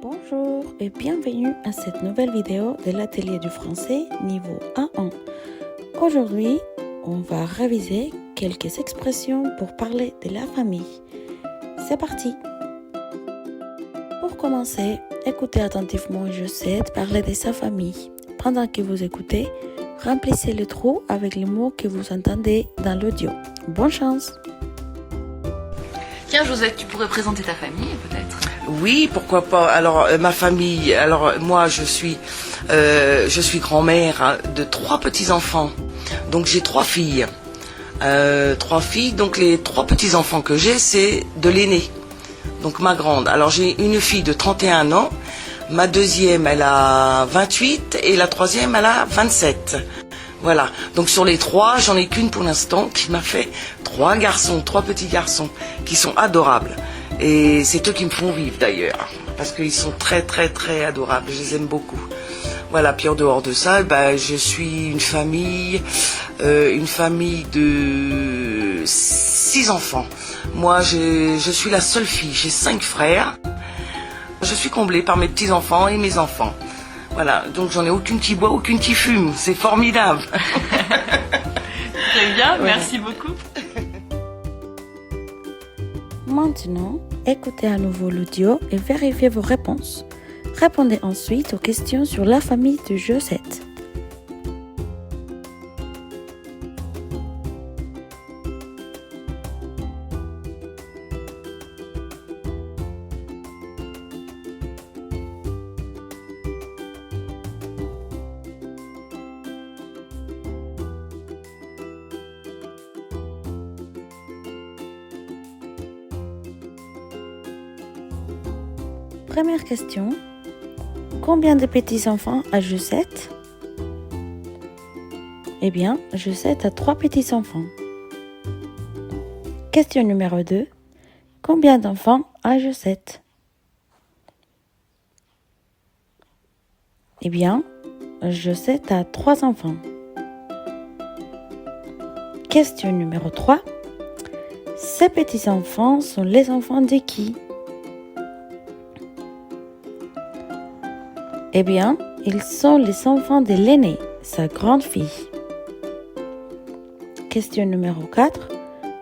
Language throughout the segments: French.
Bonjour et bienvenue à cette nouvelle vidéo de l'atelier du français niveau A1. Aujourd'hui, on va réviser quelques expressions pour parler de la famille. C'est parti! Pour commencer, écoutez attentivement Josette parler de sa famille. Pendant que vous écoutez, remplissez le trou avec les mots que vous entendez dans l'audio. Bonne chance! Tiens Josette, tu pourrais présenter ta famille peut-être? Oui, pourquoi pas. Alors ma famille, moi je suis grand-mère de 3 petits-enfants. Donc j'ai 3 filles. Donc les 3 petits-enfants que j'ai, c'est de l'aînée. Donc ma grande. Alors j'ai une fille de 31 ans, ma deuxième elle a 28 et la troisième elle a 27. Voilà, donc sur les 3, j'en ai qu'une pour l'instant qui m'a fait 3 petits garçons qui sont adorables. Et c'est eux qui me font vivre d'ailleurs, parce qu'ils sont très très très adorables, je les aime beaucoup. Voilà, puis en dehors de ça, je suis une famille de 6 enfants. Moi, je suis la seule fille, j'ai 5 frères. Je suis comblée par mes petits-enfants et mes enfants. Voilà, donc j'en ai aucune qui boit, aucune qui fume, c'est formidable. Très bien, merci beaucoup. Maintenant, écoutez à nouveau l'audio et vérifiez vos réponses. Répondez ensuite aux questions sur la famille de Josette. Première question. Combien de petits-enfants a Josette? Eh bien, Josette a 3 petits-enfants. Question numéro 2. Combien d'enfants a Josette? Eh bien, Josette a 3 enfants. Question numéro 3. Ces petits-enfants sont les enfants de qui? Eh bien, ils sont les enfants de l'aînée, sa grande fille. Question numéro 4.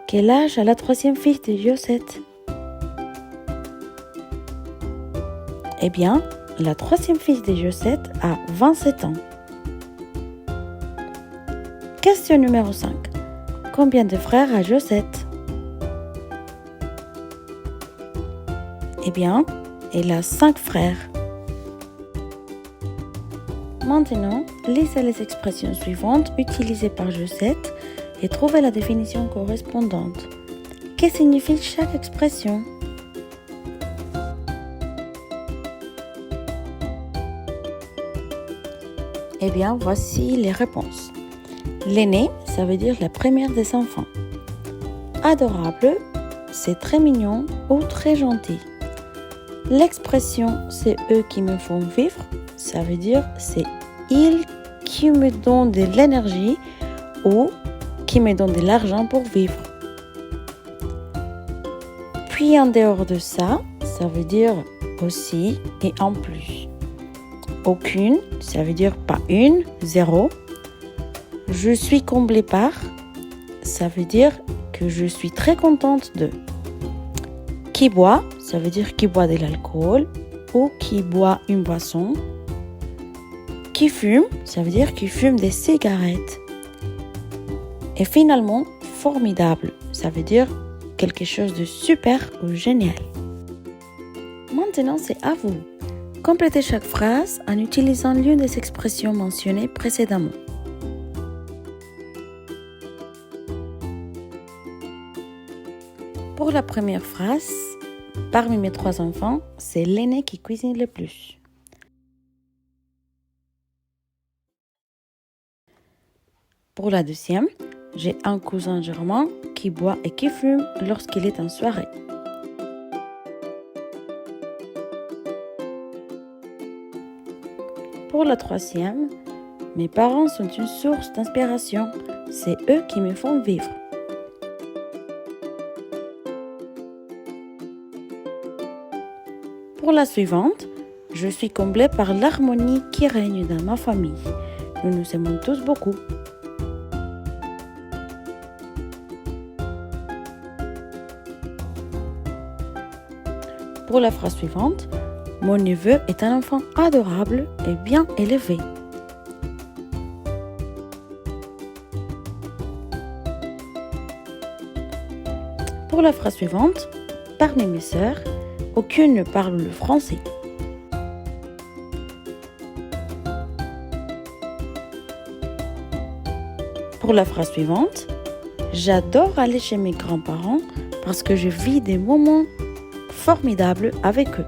Quel âge a la 3e fille de Josette? Eh bien, la 3e fille de Josette a 27 ans. Question numéro 5. Combien de frères a Josette? Eh bien, elle a 5 frères. Maintenant, lisez les expressions suivantes utilisées par Josette et trouvez la définition correspondante. Que signifie chaque expression? Eh bien, voici les réponses. L'aîné, ça veut dire la première des enfants. Adorable, c'est très mignon ou très gentil. L'expression « c'est eux qui me font vivre », ça veut dire c'est ils qui me donnent de l'énergie ou qui me donnent de l'argent pour vivre. Puis en dehors de ça, ça veut dire aussi et en plus. Aucune, ça veut dire pas une, 0. Je suis comblée par, ça veut dire que je suis très contente de. Qui boit, ça veut dire qui boit de l'alcool ou qui boit une boisson. Qui fume, ça veut dire qui fume des cigarettes. Et finalement, formidable, ça veut dire quelque chose de super ou génial. Maintenant, c'est à vous. Complétez chaque phrase en utilisant l'une des expressions mentionnées précédemment. Pour la première phrase, parmi mes 3 enfants, c'est l'aîné qui cuisine le plus. Pour la deuxième, j'ai un cousin germain qui boit et qui fume lorsqu'il est en soirée. Pour la troisième, mes parents sont une source d'inspiration. C'est eux qui me font vivre. Pour la suivante, Je suis comblée par l'harmonie qui règne dans ma famille. Nous nous aimons tous beaucoup. Pour la phrase suivante, mon neveu est un enfant adorable et bien élevé. Pour la phrase suivante, parmi mes sœurs, aucune ne parle le français. Pour la phrase suivante, j'adore aller chez mes grands-parents parce que je vis des moments formidables avec eux.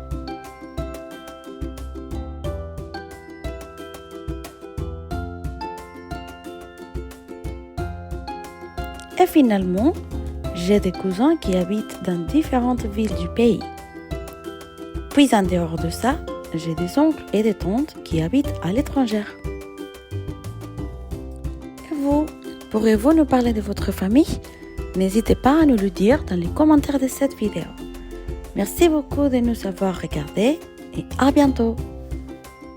Et finalement, j'ai des cousins qui habitent dans différentes villes du pays. Puis en dehors de ça, j'ai des oncles et des tantes qui habitent à l'étranger. Et vous, pourriez-vous nous parler de votre famille? N'hésitez pas à nous le dire dans les commentaires de cette vidéo. Merci beaucoup de nous avoir regardés et à bientôt!